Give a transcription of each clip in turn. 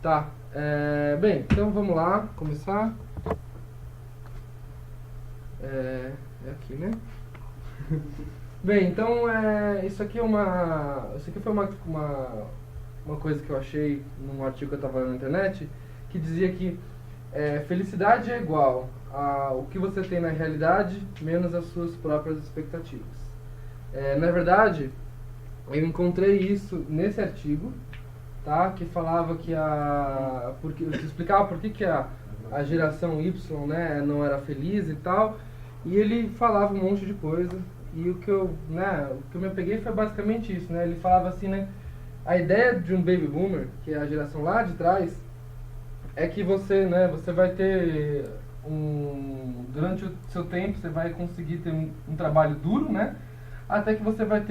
Tá. Bem, então vamos lá, começar. É aqui, né? Bem, então isso aqui foi uma coisa que eu achei num artigo que eu estava na internet, que dizia que felicidade é igual ao que você tem na realidade menos as suas próprias expectativas. Na verdade, eu encontrei isso nesse artigo, tá? Que falava que porque explicava por que a geração Y, né, não era feliz e tal, e ele falava um monte de coisa, e o que eu me apeguei foi basicamente isso, né? Ele falava assim, né, a ideia de um baby boomer, que é a geração lá de trás, é que você vai ter durante o seu tempo, você vai conseguir ter um trabalho duro, né? Até que você vai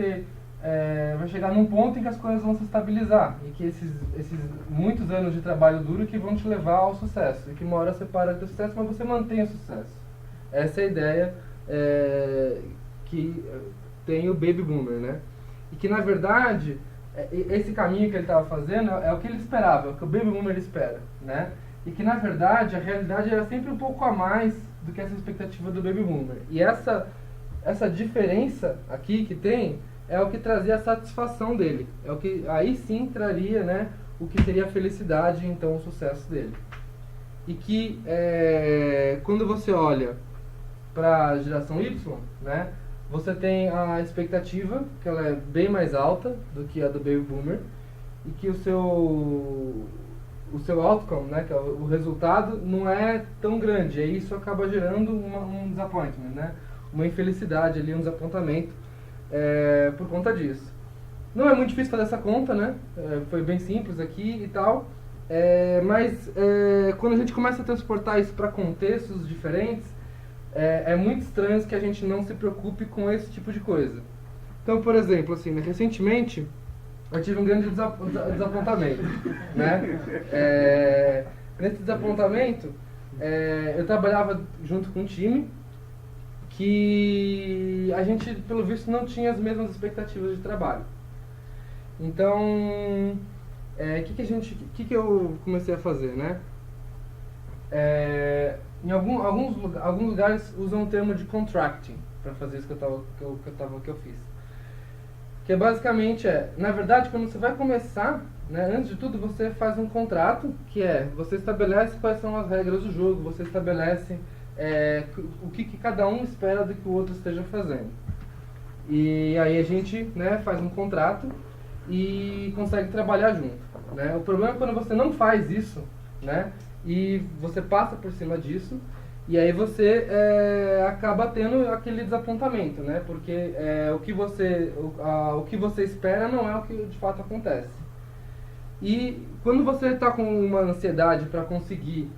chegar num ponto em que as coisas vão se estabilizar e que esses muitos anos de trabalho duro que vão te levar ao sucesso e que uma hora você para de ter sucesso, mas você mantém o sucesso. Essa é a ideia que tem o baby boomer, né? E que na verdade esse caminho que ele estava fazendo é o que ele esperava, é o que o baby boomer espera, né? E que na verdade a realidade era sempre um pouco a mais do que essa expectativa do baby boomer. E essa diferença aqui que tem é o que trazia a satisfação dele. É o que aí sim traria, né, o que seria a felicidade e então o sucesso dele. E que quando você olha para a geração Y, né, você tem a expectativa que ela é bem mais alta do que a do baby boomer e que o seu outcome, né, que é o resultado, não é tão grande. E isso acaba gerando um disappointment, né, uma infelicidade ali, um desapontamento por conta disso. Não é muito difícil fazer essa conta, né? Foi bem simples aqui e tal. Mas quando a gente começa a transportar isso para contextos diferentes, é muito estranho que a gente não se preocupe com esse tipo de coisa. Então, por exemplo, assim, né, recentemente eu tive um grande desapontamento, né? Nesse desapontamento, eu trabalhava junto com um time que a gente, pelo visto, não tinha as mesmas expectativas de trabalho. Então, que eu comecei a fazer, né? Em alguns lugares usam o termo de contracting para fazer isso que eu fiz. Que basicamente na verdade, quando você vai começar, né, antes de tudo você faz um contrato, que você estabelece quais são as regras do jogo, você estabelece o que cada um espera do que o outro esteja fazendo. E aí a gente, né, faz um contrato e consegue trabalhar junto, né? O problema é quando você não faz isso, né, e você passa por cima disso, e aí você acaba tendo aquele desapontamento, né? Porque o que você espera não é o que de fato acontece. E quando você está com uma ansiedade para conseguir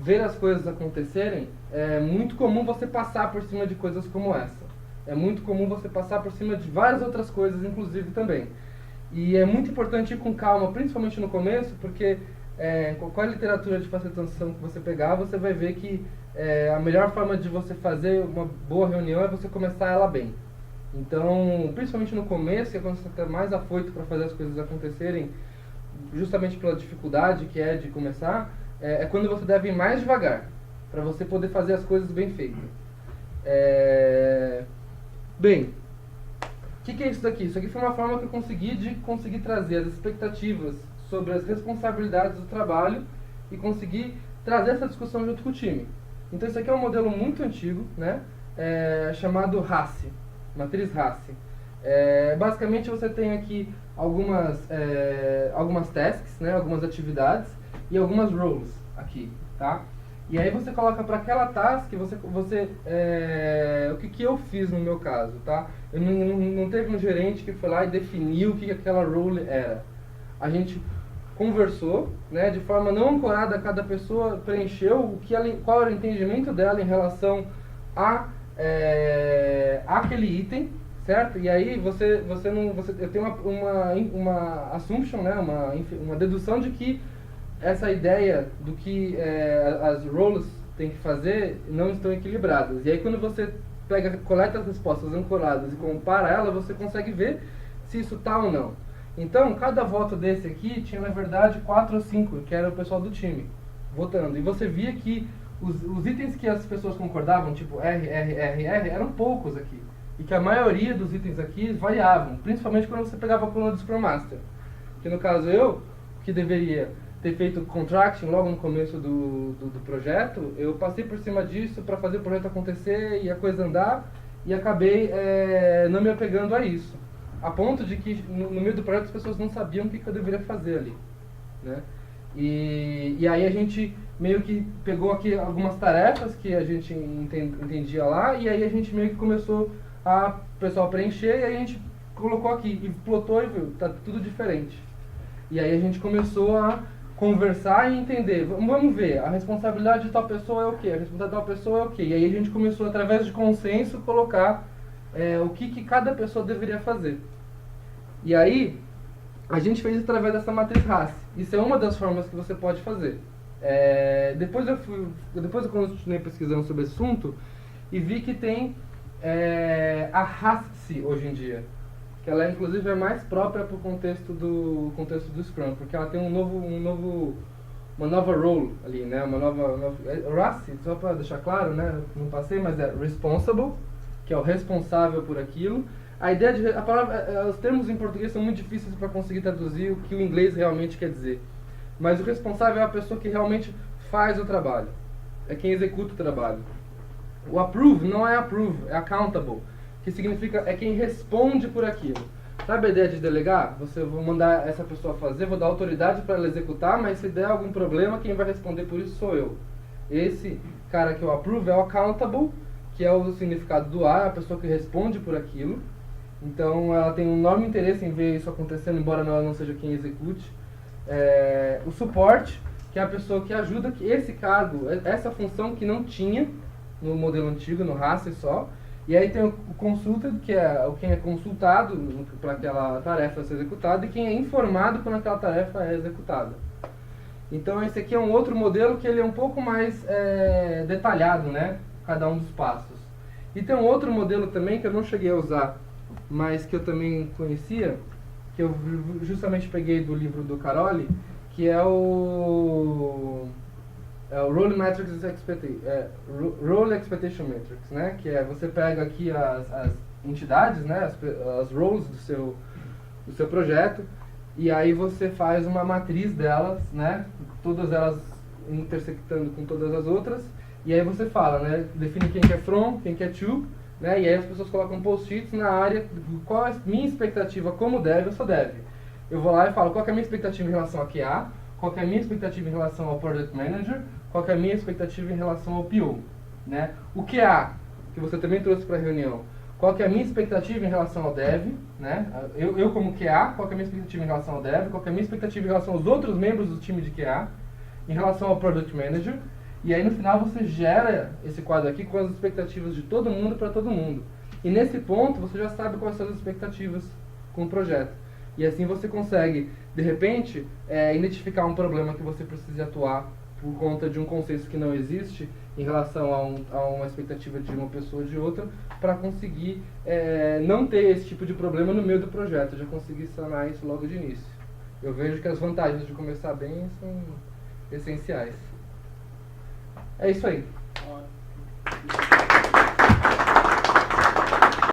ver as coisas acontecerem, é muito comum você passar por cima de coisas como essa. É muito comum você passar por cima de várias outras coisas, inclusive também. E é muito importante ir com calma, principalmente no começo, porque qual a literatura de facilitação que você pegar, você vai ver que a melhor forma de você fazer uma boa reunião é você começar ela bem. Então, principalmente no começo, que é quando você está mais afoito para fazer as coisas acontecerem, justamente pela dificuldade que é de começar, é quando você deve ir mais devagar, para você poder fazer as coisas bem feitas. Bem, o que é isso daqui? Isso aqui foi uma forma que eu consegui trazer as expectativas sobre as responsabilidades do trabalho e conseguir trazer essa discussão junto com o time. Então isso aqui é um modelo muito antigo, né? Chamado RACI, matriz RACI. Basicamente você tem aqui algumas tasks, né? Algumas atividades e algumas roles aqui, tá? E aí você coloca para aquela task, o que eu fiz no meu caso, tá? Eu não teve um gerente que foi lá e definiu o que aquela role era. A gente conversou, né, de forma não ancorada, cada pessoa preencheu qual era o entendimento dela em relação àquele item, certo? E aí eu tenho uma assumption, né, uma dedução de que essa ideia do que as roles têm que fazer não estão equilibradas. E aí quando você coleta as respostas ancoradas e compara ela, você consegue ver se isso está ou não. Então, cada voto desse aqui tinha, na verdade, 4 ou 5, que era o pessoal do time, votando. E você via que os itens que as pessoas concordavam, tipo R, eram poucos aqui. E que a maioria dos itens aqui variavam, principalmente quando você pegava a coluna do Scrum Master. Que no caso eu, que deveria ter feito contracting logo no começo do projeto, eu passei por cima disso para fazer o projeto acontecer e a coisa andar, e acabei não me apegando a isso. A ponto de que no meio do projeto as pessoas não sabiam o que eu deveria fazer ali, né? E aí a gente meio que pegou aqui algumas tarefas que a gente entendia lá, e aí a gente meio que começou a pessoal preencher, e aí a gente colocou aqui, e plotou e viu, tá tudo diferente. E aí a gente começou a conversar e entender, vamos ver, a responsabilidade de tal pessoa é o quê? A responsabilidade de tal pessoa é o quê? E aí a gente começou, através de consenso, colocar o que cada pessoa deveria fazer. E aí, a gente fez isso através dessa matriz RACE. Isso é uma das formas que você pode fazer. Depois eu continuei pesquisando sobre esse assunto e vi que tem a RACE hoje em dia, que ela inclusive é mais própria para o contexto do Scrum, porque ela tem uma nova role ali, né? RACE, só para deixar claro, né? Não passei, mas é responsible, que é o responsável por aquilo. Os termos em português são muito difíceis para conseguir traduzir o que o inglês realmente quer dizer. Mas o responsável é a pessoa que realmente faz o trabalho, é quem executa o trabalho. O approve não é approve, é accountable, que significa é quem responde por aquilo. Sabe a ideia de delegar? Vou mandar essa pessoa fazer, vou dar autoridade para ela executar, mas se der algum problema, quem vai responder por isso sou eu. Esse cara que é o approve é o accountable, que é o significado do A, é a pessoa que responde por aquilo. Então ela tem um enorme interesse em ver isso acontecendo, embora ela não seja quem execute. O suporte, que é a pessoa que ajuda, que esse cargo, essa função que não tinha no modelo antigo, no RACE só. E aí tem o consulted, que é quem é consultado para aquela tarefa ser executada, e quem é informado quando aquela tarefa é executada. Então esse aqui é um outro modelo que ele é um pouco mais detalhado, né? Cada um dos passos. E tem um outro modelo também que eu não cheguei a usar, mas que eu também conhecia, que eu justamente peguei do livro do Caroli, que é o Role Expectation Matrix, né? Que é você pega aqui as entidades, né? As roles do seu projeto, e aí você faz uma matriz delas, né? Todas elas intersectando com todas as outras, e aí você fala, né? Define quem que é from, quem que é to, né? E aí as pessoas colocam post-its na área, qual é a minha expectativa como dev, eu sou dev. Eu vou lá e falo qual que é a minha expectativa em relação a QA, qual que é a minha expectativa em relação ao Product Manager, qual que é a minha expectativa em relação ao PO, né? O QA, que você também trouxe para a reunião, qual que é a minha expectativa em relação ao dev, né? Eu como QA, qual que é a minha expectativa em relação ao dev, qual que é a minha expectativa em relação aos outros membros do time de QA, em relação ao Product Manager, e aí no final você gera esse quadro aqui com as expectativas de todo mundo para todo mundo. E nesse ponto você já sabe quais são as expectativas com o projeto. E assim você consegue, de repente, identificar um problema que você precisa atuar por conta de um consenso que não existe em relação a uma expectativa de uma pessoa ou de outra, para conseguir não ter esse tipo de problema no meio do projeto, já conseguir sanar isso logo de início. Eu vejo que as vantagens de começar bem são essenciais. É isso aí.